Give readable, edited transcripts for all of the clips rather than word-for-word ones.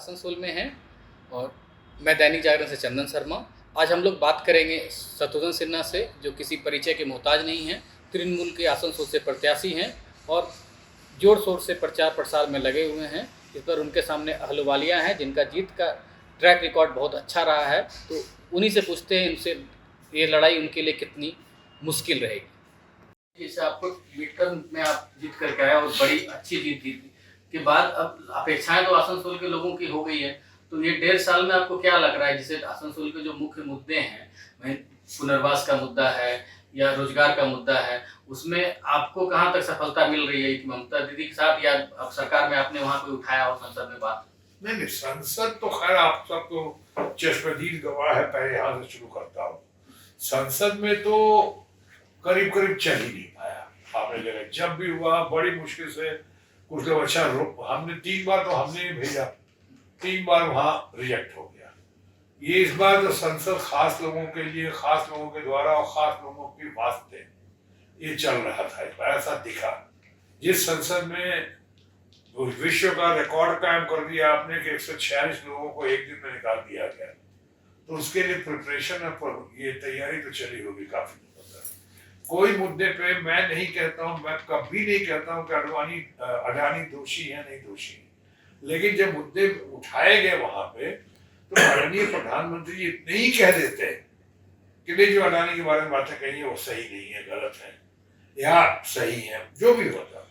आसनसोल में हैं और मैं दैनिक जागरण से चंदन शर्मा। आज हम लोग बात करेंगे शत्रुघ्न सिन्हा से, जो किसी परिचय के मोहताज नहीं हैं, तृणमूल के आसनसोल से प्रत्याशी हैं और जोर शोर से प्रचार प्रसार में लगे हुए हैं। इस पर उनके सामने अहलुवालिया हैं जिनका जीत का ट्रैक रिकॉर्ड बहुत अच्छा रहा है, तो उन्हीं से पूछते हैं इनसे ये लड़ाई उनके लिए कितनी मुश्किल रहेगी। जैसे आपको मिड टर्म में आप जीत करके आया और बड़ी अच्छी जीत जीती के बाद अब अपेक्षाएं तो आसनसोल के लोगों की हो गई है, तो ये 1.5 साल में आपको क्या लग रहा है, जैसे आसनसोल के जो मुख्य मुद्दे हैं, वहीं पुनर्वास का मुद्दा है या रोजगार का मुद्दा है, उसमें आपको कहाँ तक सफलता मिल रही है कि ममता दीदी के साथ या अब सरकार में आपने वहाँ पे उठाया हो संसद में बात? नहीं, संसद तो खैर आप सबको चश्मदीद गवाह है। पहले यहाँ से शुरू करता हूँ। संसद में तो करीब करीब चल ही नहीं पाया। आपने देखा जब भी हुआ बड़ी मुश्किल से कुछ लोग अच्छा हमने 3 बार तो हमने भेजा, 3 बार वहाँ रिजेक्ट हो गया। ये इस बार तो संसद खास लोगों के लिए, खास लोगों के द्वारा और खास लोगों के वास्ते ये चल रहा था। इस बार ऐसा दिखा जिस संसद में विश्व का रिकॉर्ड कायम कर दिया आपने कि 146 लोगों को एक दिन में निकाल दिया गया, तो उसके लिए प्रिपरेशन और ये तैयारी तो चली होगी काफी। कोई मुद्दे पे मैं नहीं कहता हूँ, मैं कभी नहीं कहता हूँ कि अडानी दोषी है, नहीं दोषी, लेकिन जब मुद्दे उठाए गए वहां पे तो माननीय प्रधानमंत्री इतने ही कह देते हैं कि नहीं, जो अडानी के बारे में बातें कही है वो सही नहीं है, गलत है या सही है, जो भी होता।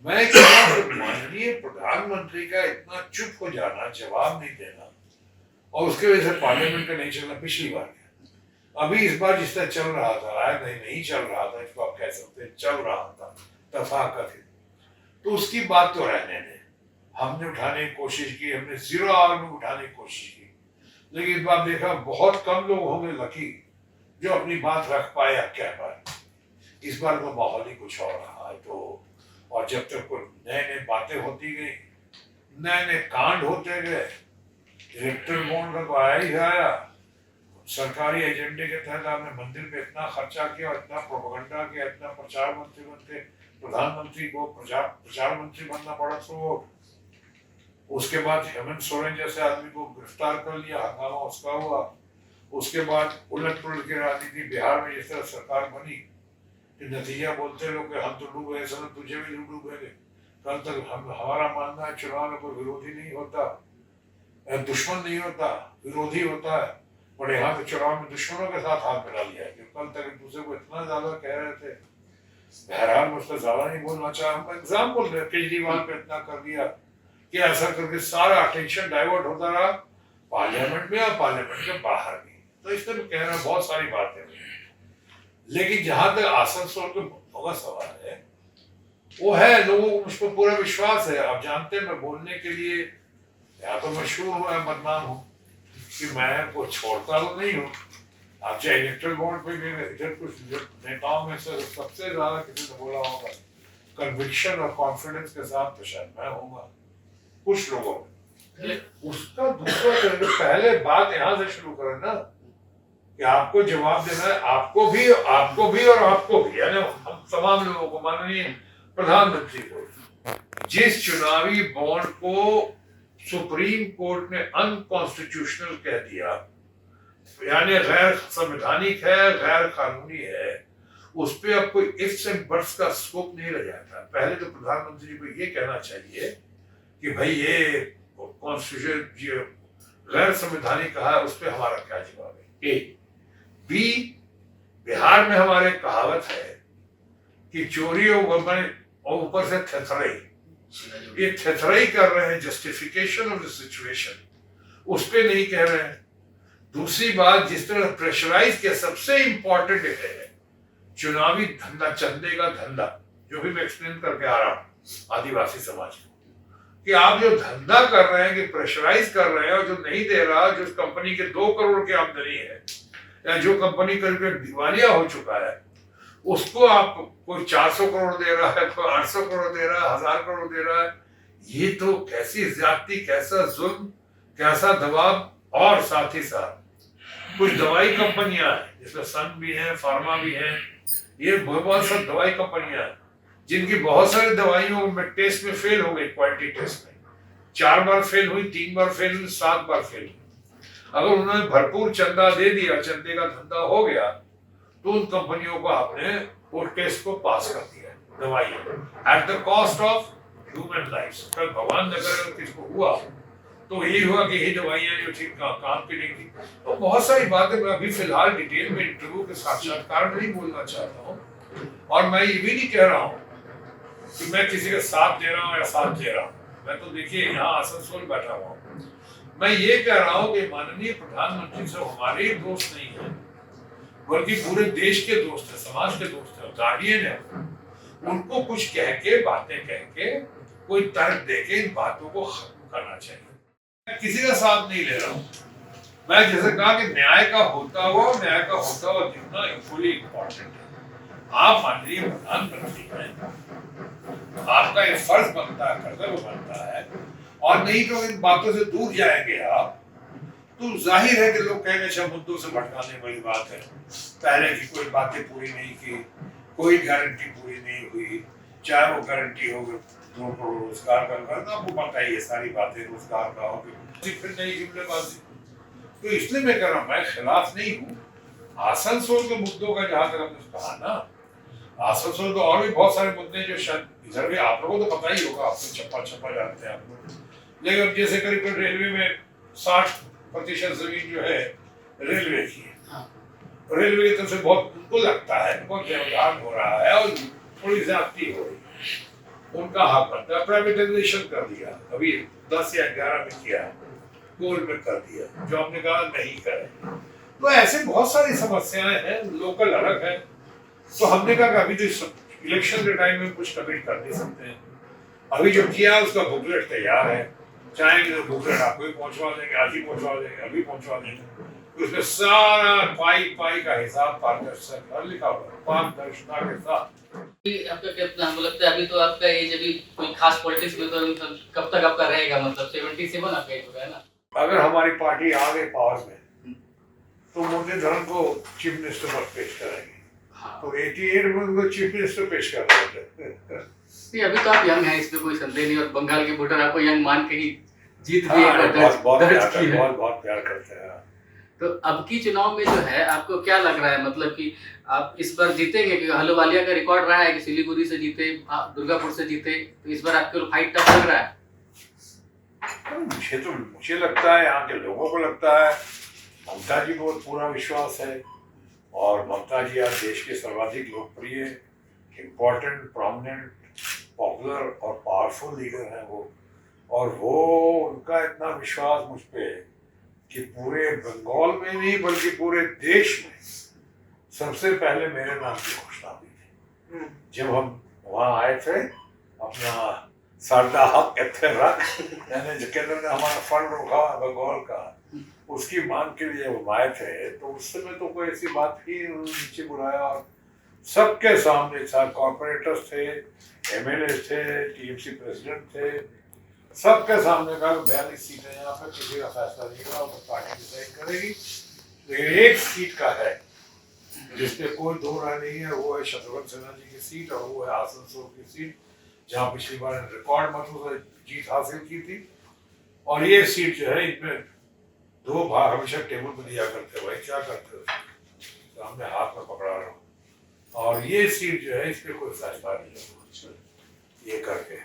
मैं कहता हूँ माननीय प्रधानमंत्री का इतना चुप हो जाना, जवाब नहीं देना और उसके वजह से पार्लियामेंट का नहीं चलना पिछली बार, अभी इस बार जिस तरह चल रहा था, शायद नहीं चल रहा था, इसको आप कह सकते हैं चल रहा था तथाकथित, तो उसकी बात तो रहने दें। हमने उठाने की कोशिश की, हमने 0 आवर में उठाने की कोशिश की, लेकिन इस बार देखा बहुत कम लोग होंगे लकी जो अपनी बात रख पाए या कह पाए। इस बार तो माहौल ही कुछ और रहा है। तो और जब तक नए नए बातें होती गई, नए नए कांड होते गए, इलेक्ट्रल बॉन्ड का तो आया ही आया, सरकारी एजेंडे के तहत आपने मंदिर पे इतना खर्चा किया, इतना प्रोपेगेंडा किया, इतना प्रचार मंत्री बनते, प्रधानमंत्री को प्रचार मंत्री बनना पड़ा। तो उसके बाद हेमंत सोरेन जैसे आदमी को गिरफ्तार कर लिया, हंगामा उसका हुआ। उसके बाद उलट पुलट की राजनीति बिहार में जिस तरह सरकार बनी कि नतीजा बोलते लोग हम तो डूबे, समय तुझे भी डूबेंगे। कल तक हमारा मानना है चुनाव में कोई विरोधी नहीं होता, दुश्मन नहीं होता, विरोधी होता है, और यहाँ पे चुनाव में दुश्मनों के साथ हाथ मिला लिया है। कल तक एक दूसरे को इतना ज्यादा कह रहे थे, बहरहाल मुझसे ज्यादा नहीं बोलना चाह, हम एग्जाम्पल दे, केजरीवाल पे इतना कर दिया कि ऐसा करके सारा अटेंशन डाइवर्ट होता रहा पार्लियामेंट में और पार्लियामेंट के बाहर भी। तो इस तरह कह रहे हैं बहुत सारी बातें, लेकिन जहां तक आसनसोल के मुद्दों का सवाल है, वो है लोगों को मुझ पर पूरा विश्वास है। आप जानते हैं मैं बोलने के लिए या तो मशहूर हूँ या बदनाम हूँ कि मैं को छोड़ता तो नहीं हूँ। आप चाहे इलेक्ट्रल बॉन्ड पे इधर कुछ नेताओं में से सबसे ज्यादा किसी ने बोला होगा कन्विक्शन और कॉन्फिडेंस के साथ, तो शायद मैं होऊंगा कुछ लोगों में। उसका दूसरा पहले बात यहाँ से शुरू करें ना कि आपको जवाब देना है, आपको भी और आपको भी, यानी हम तमाम लोगों को, माननीय प्रधानमंत्री को। जिस चुनावी बॉन्ड को सुप्रीम कोर्ट ने अनकॉन्स्टिट्यूशनल कह दिया, यानी गैर संवैधानिक है, गैर कानूनी है, उस पर अब कोई इफ्स एंड बट्स का स्कोप नहीं रह जाता। पहले तो प्रधानमंत्री को ये कहना चाहिए कि भाई ये कॉन्स्टिट्यूशन गैर संवैधानिक कहा है, उस पर हमारा क्या जवाब है। ए बी, बिहार में हमारे कहावत है कि चोरी और ऊपर से थेथराई, ये थेथराई कर रहे हैं, जस्टिफिकेशन ऑफ द सिचुएशन उस पे नहीं कह रहे हैं। दूसरी बात, जिस तरह प्रेशराइज किया, सबसे इंपॉर्टेंट है चुनावी धंधा, चंदे का धंधा, जो भी मैं एक्सप्लेन करके आ रहा हूं आदिवासी समाज को, कि आप जो धंधा कर रहे हैं, कि प्रेशराइज कर रहे हैं, और जो नहीं दे रहा, जो कंपनी के 2 करोड़ की आमदनी है या जो कंपनी करीब दिवालिया हो चुका है, उसको आप कोई 400 करोड़ दे रहा है, कोई 800 करोड़ दे रहा है, 1000 करोड़ दे रहा है। ये तो कैसी ज्यादती, कैसा जुल्म, कैसा दबाव। और साथ ही साथ कुछ दवाई कंपनियां हैं जिसमें सन भी है, फार्मा भी है, ये बहुत सारी दवाई कंपनियां हैं जिनकी बहुत सारी दवाइयों में टेस्ट में फेल हो गई, क्वालिटी टेस्ट में, 4 बार फेल हुई, 3 बार फेल हुई, 7 बार फेल हुई। अगर उन्होंने भरपूर चंदा दे दिया, चंदे का धंधा हो गया, तो उन कंपनियों को आपने वो टेस्ट को पास कर दिया दवाई at the cost of human life. कल भगवान न करे अगर किसको हुआ तो यही हुआ कि यही दवाइयां जो ठीक काम की नहीं थी। तो बहुत सारी बातें मैं अभी फिलहाल डिटेल में इंटरव्यू के साक्षात्कार नहीं बोलना चाहता हूँ, और मैं ये भी नहीं कह रहा हूँ कि मैं किसी का साथ दे रहा हूँ या साथ दे रहा हूँ। मैं तो देखिए यहाँ आसनसोल बैठा हुआ हूँ, मैं ये कह रहा हूँ कि माननीय प्रधानमंत्री से हमारे ही दोस्त नहीं है, बल्कि पूरे देश के दोस्त है, समाज के दोस्त है, गार्डियन है। उनको कुछ कह के, बातें कह के, कोई तर्क दे के इन बातों को खत्म करना चाहिए। मैं किसी का साथ नहीं ले रहा हूँ। मैं जैसे कहा कि न्याय का होता हुआ दिखना इक्वली इम्पोर्टेंट है। आप माननीय प्रधानमंत्री हैं, आपका ये फर्ज बनता है, कर्तव्य बनता है, और नहीं तो इन बातों से दूर जाएंगे आप, तो जाहिर है कि लोग कहेंगे अच्छा मुद्दों से भटकाने वाली बात है, पहले की कोई बातें पूरी नहीं की, कोई गारंटी पूरी नहीं हुई, चाहे वो गारंटी हो 2 करोड़ रोजगार का, आपको पता ही है सारी बातें रोजगार का होगी, फिर नई जुमलेबाजी। तो इसलिए मैं कह रहा हूँ, मैं खिलाफ नहीं हूँ। आसनसोल के मुद्दों का जहां तक हमने कहा ना, आसनसोल तो और भी बहुत सारे मुद्दे जो शायद इधर भी आप लोगों को तो पता ही होगा, आप तो छप्पा जानते हैं आप लोग। लेकिन अब जैसे करीब रेलवे में 60% जमीन जो है रेलवे की है, रेलवे की तरफ से बहुत उनको लगता है बहुत व्यवधान हो रहा है और थोड़ी ज्यादती हो रही है, उनका हक बनता है। प्राइवेटाइजेशन कर दिया, अभी 10 या 11 में किया, कोल में कर दिया, जो आपने कहा नहीं करें। तो ऐसे बहुत सारी समस्याएं हैं, लोकल अलग है। तो हमने कहा कि अभी तो इलेक्शन के टाइम में कुछ कमिट कर नहीं सकते हैं, अभी जो किया उसका बुकलेट तैयार है, चाहेंगे तो बुकलेट आपको भी पहुंचवा देंगे, आज ही पहुंचवा देंगे, अभी पहुंचवा देंगे। उसमें सारा पाई का हिसाब पारदर्शिता लिखा हुआ है, पारदर्शिता के साथ। आपका कितना, हमको लगता है अभी तो आपका एज अभी कोई खास पॉलिटिक्स में तो कब तक आपका रहेगा, मतलब 77 आपका एज होगा है ना? अगर हमारी पार्टी आ गई पावर में तो मुरलीधरन को चीफ मिनिस्टर पर पेश करेंगे। हाँ। तो 88 में उनको चीफ मिनिस्टर पेश कर रहे थे। अभी तो आप यंग हैं, इसमें कोई संदेह नहीं, और बंगाल के वोटर आपको यंग मान के ही जीत भी बहुत प्यार करते हैं। तो अब की चुनाव में जो है आपको क्या लग रहा है, मतलब कि आप इस बार जीतेंगे? कि अहलुवालिया का रिकॉर्ड रहा है कि सिलीगुड़ी से जीते, दुर्गापुर से जीते, तो इस बार आपको फाइट टफ लग रहा है? मुझे लगता है, यहाँ के लोगों को लगता है, ममता जी को पूरा विश्वास है, और ममता जी आज देश के सर्वाधिक लोकप्रिय, इम्पोर्टेंट, प्रोमिनेंट, पॉपुलर और पावरफुल लीडर हैं वो, और वो उनका इतना विश्वास मुझ पे कि पूरे बंगाल में नहीं बल्कि पूरे देश में सबसे पहले मेरे नाम की घोषणा हुई थी जब हम वहाँ आए थे अपना साडा हक रख, यानी जो केंद्र ने हमारा फंड रोका बंगाल का, उसकी मांग के लिए वो आए थे। तो उस समय तो कोई ऐसी बात ही नीचे बुलाया, और सबके सामने कॉर्पोरेटर्स थे, एमएलए थे, टीएमसी प्रेसिडेंट थे, सबके सामने कहा 42 सीटें यहाँ पर, किसी का फैसला नहीं हुआ, तो पार्टी डिसाइड करेगी। तो एक सीट का है जिसमें कोई दो राय नहीं है, वो है शत्रुघ्न सिन्हा जी की सीट, और वो है आसनसोल की सीट, जहाँ पिछली बार रिकॉर्ड मतों से जीत हासिल की थी। और ये सीट जो है, इनमें 2 भाग हमेशा टेबल पर दिया करते, भाई क्या करते हो, तो हमने हाथ में पकड़ा रहा हूँ, और ये सीट जो है इस पर कोई फैसला नहीं है ये करके।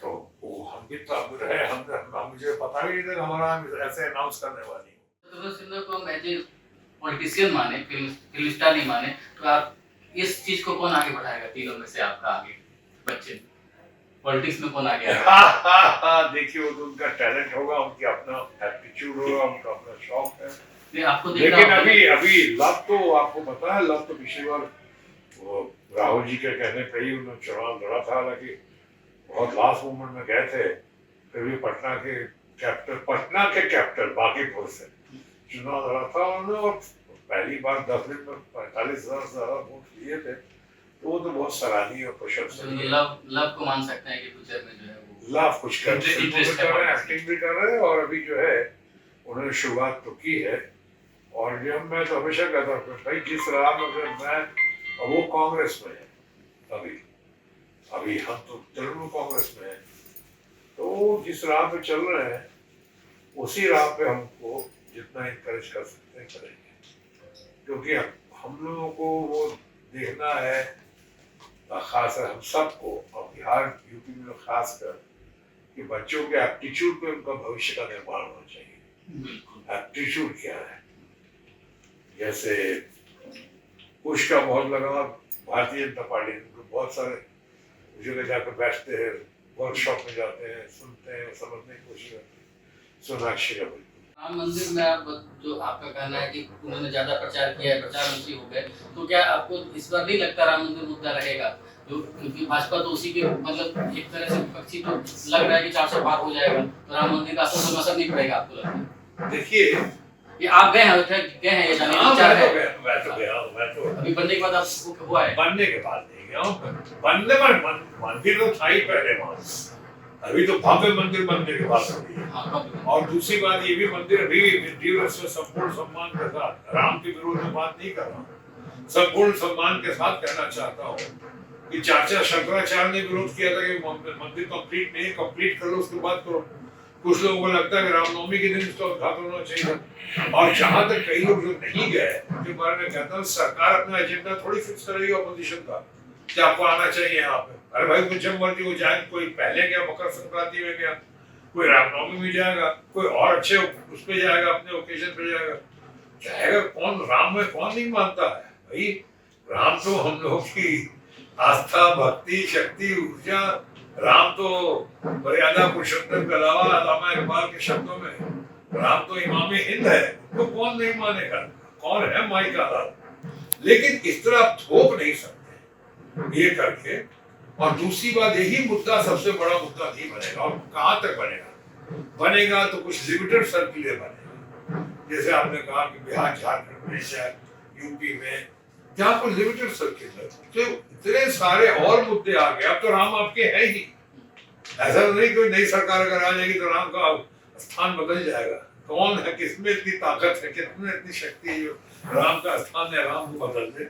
तो वो हम भी तब रहे, हम मुझे पता भी नहीं था हमारा ऐसे अनाउंस करने वाली। शत्रुघ्न सिन्हा को हम एज ए पॉलिटिशियन माने, फिल्म स्टार नहीं माने, तो आप इस चीज को कौन आगे बढ़ाएगा तीनों में से? आपका आगे बच्चे पॉलिटिक्स में कौन आगे आएगा? देखिए, वो तो उनका टैलेंट होगा, उनकी अपना एप्टीट्यूड होगा, उनका अपना शौक है। आपको लेकिन अभी लव तो आपको पता है, लव तो पिछली बार वो राहुल जी के कहने पे ही उन्होंने चुनाव लड़ा था, हालांकि बहुत लास्ट मोमेंट में गए थे, फिर भी पटना के कैपिटल बांकीपुर से चुनाव लड़ा था उन्होंने, और पहली बार 10 दिन में 45,000 से ज्यादा वोट लिए थे। तो वो तो बहुत सराहनीय और प्रशंसनीय। लव को मान सकते हैं कि फ्यूचर में जो है वो लव कुछ कर रहे हैं, एक्टिंग भी कर रहे हैं, और अभी जो है उन्होंने शुरुआत तो की है। और जब मैं तो हमेशा कहता हूँ भाई, जिस राह में मैं, वो कांग्रेस में है, अभी हम तो तृणमूल कांग्रेस में है, तो जिस राह पे चल रहे हैं उसी राह पे हमको जितना इंकरेज कर सकते हैं करेंगे, क्योंकि हम लोगों को वो देखना है, खास हम सबको और बिहार यूपी में खास कर कि बच्चों के एप्टीट्यूड पे उनका भविष्य का निर्माण होना चाहिए। एप्टीट्यूड क्या है? जैसे कुछ का बहुत लगाव भारतीय जनता पार्टी, बहुत सारे जगह जाकर बैठते हैं, वर्कशॉप में जाते हैं, सुनते हैं, समझने की कोशिश करते हैं। सोनाक्षी का राम मंदिर में आप जो आपका कहना है कि उन्होंने ज्यादा प्रचार किया है, प्रचार मंत्री हो गए, तो क्या आपको इस बार नहीं लगता राम मंदिर मुद्दा रहेगा? जो क्योंकि भाजपा तो उसी के मतलब एक तरह से विपक्षी तो लग रहा है कि 400 पार हो जाएगा, तो राम मंदिर का असर नहीं पड़ेगा आपको लगता है? देखिए, ये आप गए हैं ये जाने का विचार है? मैं तो अभी बनने के बाद आपको हुआ है? बनने के बाद नहीं गया हूँ। बनने पर मंदिर तो था ही पहले वहाँ, अभी तो भव्य मंदिर बनने के बाद हो गई है। और दूसरी बात ये भी मंदिर अभी संपूर्ण सम्मान के साथ, राम के विरोध में बात नहीं कर रहा हूँ, संपूर्ण सम्मान के साथ कहना चाहता हूँ कि चाचा शंकराचार्य ने विरोध किया था कि मंदिर कंप्लीट नहीं, कंप्लीट करो उसके बाद करो। कुछ लोगों को लगता है कि रामनवमी के दिन इसका उद्घाटन होना चाहिए। और जहां तक कई लोग जो नहीं गए उनके बारे में कहता हूँ, सरकार अपना एजेंडा थोड़ी फिक्स करेगी अपोजिशन का कि आपको आना चाहिए यहाँ पे। अरे भाई, कुछ जब मर्जी हो जाए, कोई पहले गया मकर संक्रांति में गया, कोई रामनवमी में जाएगा, कोई और अच्छे उस पे जाएगा, अपने ओकेजन पे जाएगा। कौन राम में कौन नहीं मानता है भाई? राम तो हम लोगों की आस्था, भक्ति, शक्ति, ऊर्जा। राम तो मर्यादा पुरुषोत्तम के अलावा अल्लामा इकबाल के शब्दों में राम तो इमाम हिंद है, तो कौन नहीं मानेगा? कौन है माई का लाल? लेकिन इस तरह आप थोप नहीं सकते ये करके। और दूसरी बात, यही मुद्दा सबसे बड़ा मुद्दा नहीं बनेगा। और कहाँ तक बनेगा तो कुछ लिमिटेड सर्किल बनेगा। जैसे आपने कहा कि बिहार, झारखंड में, शायद यूपी में, जहाँ पर लिमिटेड सर्किल है, तो इतने सारे और मुद्दे आ गए। अब तो राम आपके है ही, ऐसा नहीं कोई नई सरकार अगर आ जाएगी तो राम का स्थान बदल जाएगा। कौन है, किसमें इतनी ताकत है, किसमें इतनी शक्ति है जो राम का स्थान या राम को बदल दे?